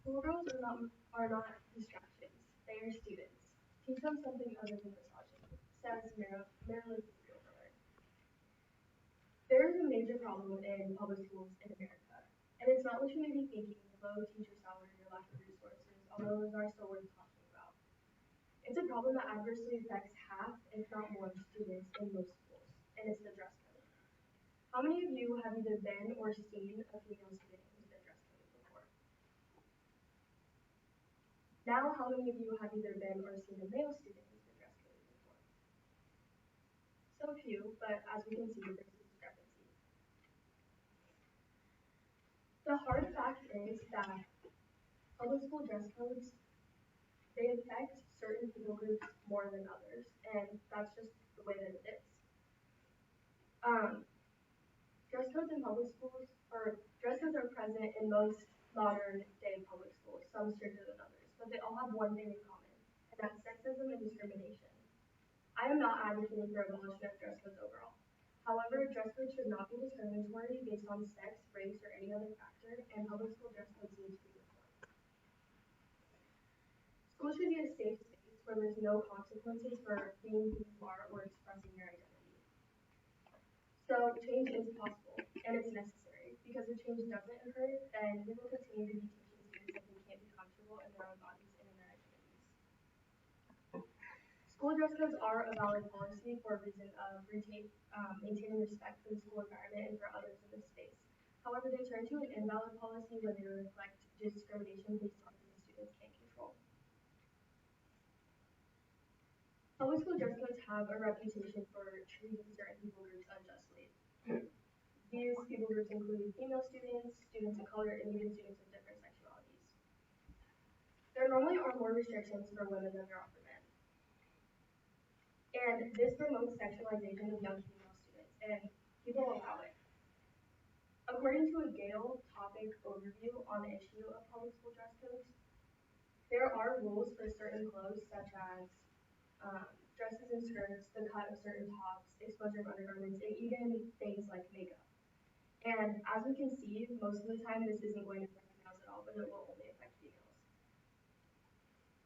Schoolgirls are not distractions. They are students. Teach them something other than misogyny, says Marilyn Overland. There is a major problem within public schools in America, and it's not what you may be thinking: low teacher salary or lack of resources, although those are still worth talking about. It's a problem that adversely affects half, if not more, students in most schools, and it's the dress code. How many of you have either been or seen a female student who's been dress coded before? Now, how many of you have either been or seen a male student who's been dress coded before? So few, but as we can see, there's a discrepancy. The hard fact is that public school dress codes, they affect certain people groups more than others, and that's just the way that it is. Um, Dress codes in public schools, or dress codes are present in most modern day public schools, some stricter than others, but they all have one thing in common, and that's sexism and discrimination. I am not advocating for abolition of dress codes overall. However, dress codes should not be discriminatory based on sex, race, or any other factor, and public school dress codes need to be reformed. School should be a safe space where there's no consequences for being who you are or expressing your identity. So change is possible, and it's necessary, because if change doesn't occur, then we will continue to be teaching students that they can't be comfortable in their own bodies and in their identities. School dress codes are a valid policy for a reason of maintaining respect for the school environment and for others in the space. However, they turn to an invalid policy when they reflect discrimination based on things students can't control. Public school dress codes have a reputation for treating certain people groups unjustly. These people groups include female students, students of color, and even students of different sexualities. There normally are more restrictions for women than there are for men. And this promotes sexualization of young female students, and people allow it. According to a Gale topic overview on the issue of public school dress codes, there are rules for certain clothes, such as dresses and skirts, the cut of certain tops, exposure of undergarments, and even things like makeup. And as we can see, most of the time this isn't going to affect males at all, but it will only affect females.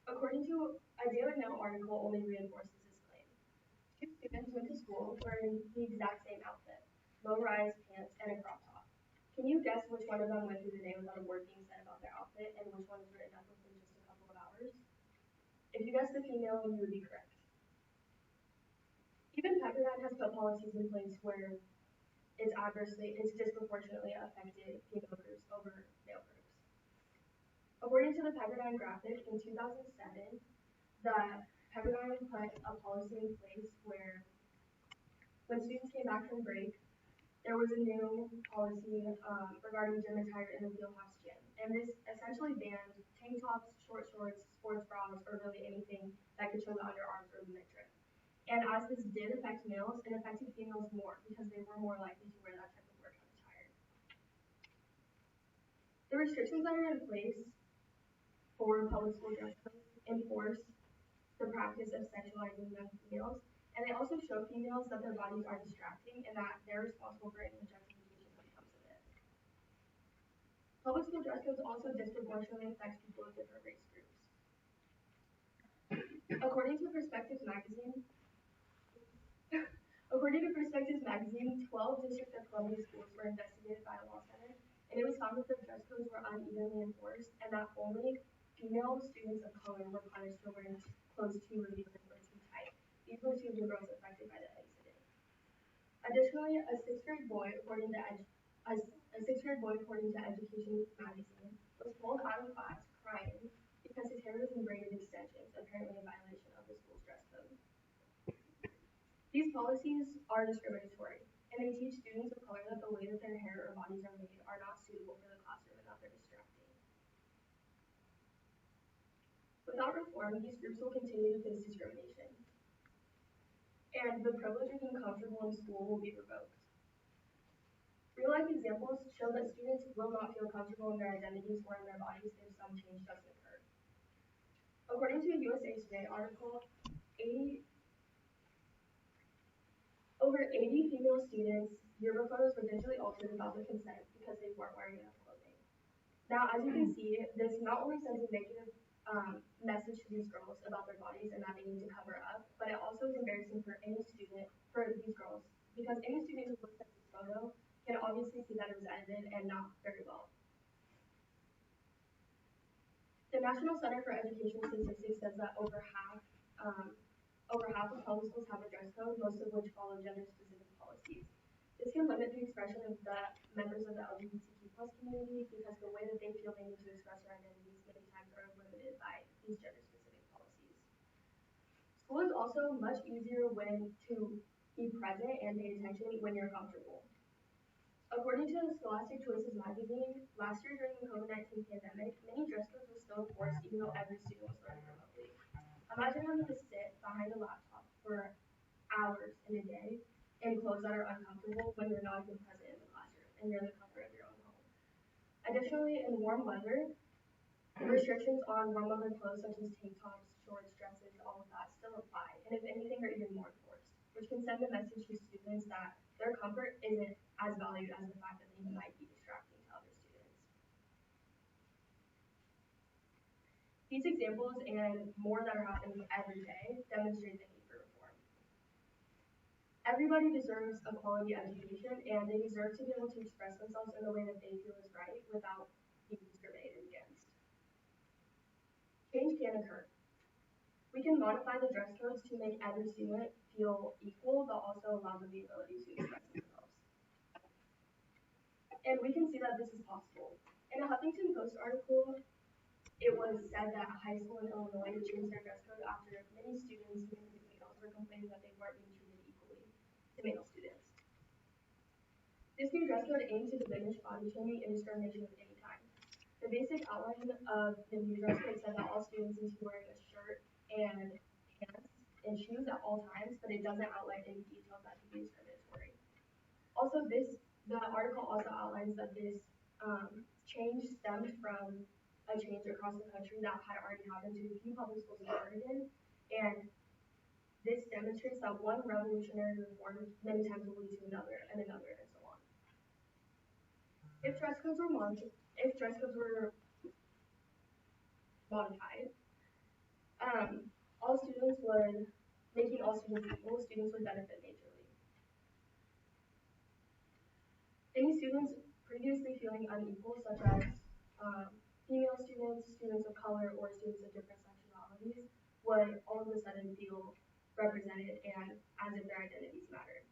According to a Daily Mail article, only reinforces this claim. Two students went to school wearing the exact same outfit: low-rise pants and a crop top. Can you guess which one of them went through the day without a word being said about their outfit, and which one was written up within just a couple of hours? If you guessed the female, you would be correct. Even Pepperdine has put policies in place where it's disproportionately affected female groups over male groups. According to the Pepperdine graphic, in 2007, the Pepperdine put a policy in place where when students came back from break, there was a new policy regarding gym attire in the Fieldhouse gym. And this essentially banned tank tops, short shorts, sports bras, or really anything that could show the underarms or the midriff. And as this did affect males, it affected females more because they were more likely to wear that type of workout attire. The restrictions that are in place for public school dress codes enforce the practice of sexualizing young females, and they also show females that their bodies are distracting and that they're responsible for any objectification that comes of it. Public school dress codes also disproportionately affect people of different race groups. According to Perspective magazine, 12 District of Columbia schools were investigated by a law center, and it was found that their dress codes were unevenly enforced, and that only female students of color were punished for wearing clothes too revealing or too tight. These were two of the girls affected by the incident. Additionally, a sixth grade boy, according to Education Week magazine, was pulled out of class crying because his hair was in braided extensions, apparently a violation of the school's dress code. These policies are discriminatory, and they teach students of color that the way that their hair or bodies are made are not suitable for the classroom and that they're distracting. Without reform, these groups will continue to face discrimination, and the privilege of being comfortable in school will be revoked. Real-life examples show that students will not feel comfortable in their identities or in their bodies if some change doesn't occur. According to a USA Today article, over 80 female students' yearbook photos were digitally altered without their consent because they weren't wearing enough clothing. Now, as you can see, this not only sends a negative message to these girls about their bodies and that they need to cover up, but it also is embarrassing for any student, for these girls, because any student who looks at this photo can obviously see that it was edited and not very well. The National Center for Education Statistics says that over half of public schools have a dress code, most of which follow gender-specific policies. This can limit the expression of the members of the LGBTQ plus community because the way that they feel they need to express their identities many times are limited by these gender-specific policies. School is also much easier when to be present and pay attention when you're comfortable. According to the Scholastic Choices magazine, last year during the COVID-19 pandemic, many dress codes were still enforced even though every student was learning remotely. Imagine having to sit behind a laptop for hours in a day in clothes that are uncomfortable when you're not even present in the classroom and you're in the comfort of your own home. Additionally, in warm weather, restrictions on warm weather clothes such as tank tops, shorts, dresses, all of that still apply, and if anything, are even more enforced, which can send a message to students that their comfort isn't as valued as the fact that they might be distracting to other students. These examples and more that are happening every day demonstrate the need for reform. Everybody deserves a quality education, and they deserve to be able to express themselves in the way that they feel is right without being discriminated against. Change can occur. We can modify the dress codes to make every student feel equal, but also allow them the ability to express themselves. And we can see that this is possible. In a Huffington Post article, it was said that a high school in Illinois changed their dress code after many students, mainly males, were complaining that they weren't being treated equally to male students. This new dress code aimed to diminish body shaming and discrimination of any kind. The basic outline of the new dress code said that all students need to be wearing a shirt and pants and shoes at all times, but it doesn't outline any details that could be discriminatory. Also, the article also outlines that this change stemmed from a change across the country that had already happened to a few public schools in Oregon, and this demonstrates that one revolutionary reform many times will lead to another and another and so on. If dress codes were modified, all students would making all students equal, students would benefit majorly. Any students previously feeling unequal, such as female students, students of color, or students of different sexualities, would all of a sudden feel represented and as if their identities mattered.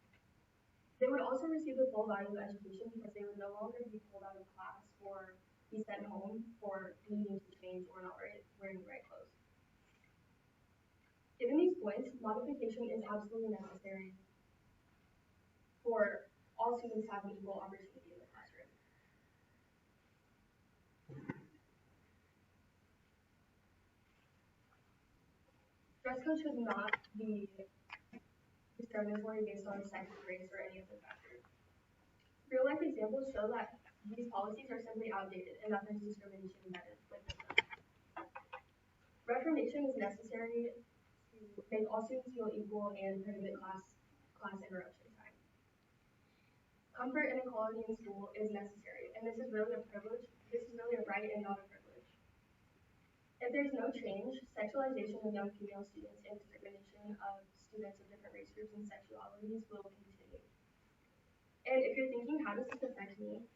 They would also receive the full value of education because they would no longer be pulled out of class or be sent home for needing to change or not wearing the right clothes. Given these points, modification is absolutely necessary for all students to have an equal opportunity in the classroom. Dress code should not be discriminatory based on sex, race, or any other factor. Real life examples show that these policies are simply outdated and that there's discrimination embedded within them. Reformation is necessary to make all students feel equal and prohibit class interruption time. Comfort and equality in school is necessary, and this is really a privilege. This is really a right and not a privilege. If there's no change, sexualization of young female students and discrimination of students of different race groups and sexualities will continue. And if you're thinking, how does this affect me?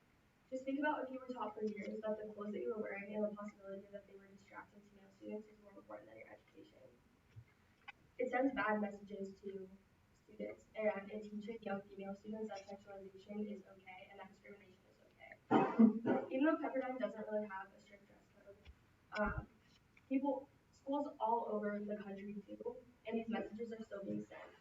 Just think about if you were taught for years that the clothes that you were wearing and the possibility that they were distracting to male students is more important than your education. It sends bad messages to students, and it teaches young female students that sexualization is okay and that discrimination is okay. Even though Pepperdine doesn't really have a strict dress code, schools all over the country do, and these messages are still being sent.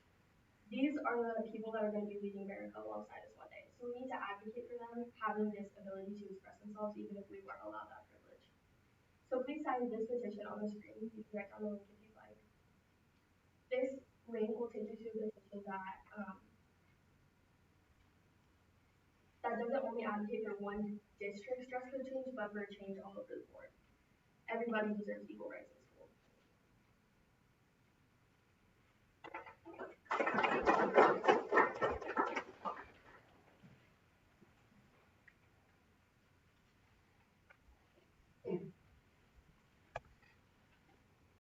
These are the people that are going to be leading America alongside us one day. So we need to advocate for them having this ability to express themselves even if we weren't allowed that privilege. So please sign this petition on the screen. You can write down the link if you'd like. This link will take you to a petition that doesn't only advocate for one district's dress code change, but for a change all over the board. Everybody deserves equal rights.